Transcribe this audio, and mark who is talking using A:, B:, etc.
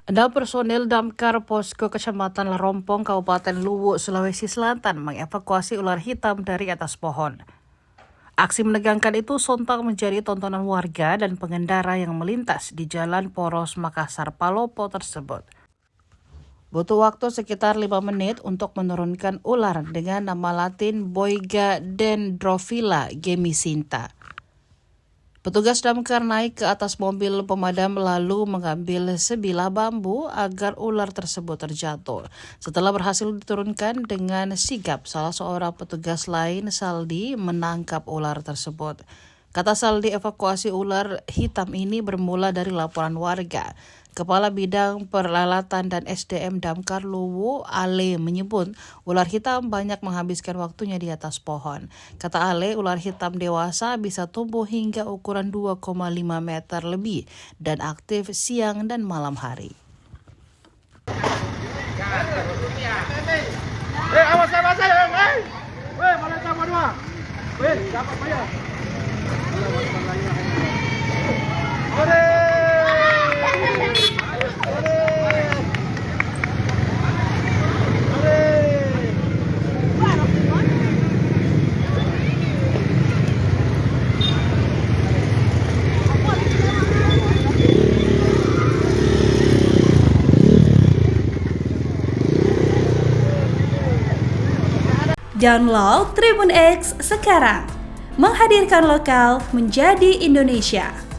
A: Ada personil Damkar Posko Kecamatan Larompong, Kabupaten Luwu, Sulawesi Selatan mengevakuasi ular hitam dari atas pohon. Aksi menegangkan itu sontak menjadi tontonan warga dan pengendara yang melintas di Jalan Poros Makassar Palopo tersebut. Butuh waktu sekitar 5 menit untuk menurunkan ular dengan nama latin Boiga dendrophila gemisinta. Petugas damkar naik ke atas mobil pemadam lalu mengambil sebilah bambu agar ular tersebut terjatuh. Setelah berhasil diturunkan dengan sigap, salah seorang petugas lain, Saldi, menangkap ular tersebut. Kata Saldi, evakuasi ular hitam ini bermula dari laporan warga. Kepala Bidang Peralatan dan SDM Damkar Luwu, Ale, menyebut ular hitam banyak menghabiskan waktunya di atas pohon. Kata Ale, ular hitam dewasa bisa tumbuh hingga ukuran 2,5 meter lebih dan aktif siang dan malam hari.
B: Download Tribun X sekarang, menghadirkan lokal menjadi Indonesia.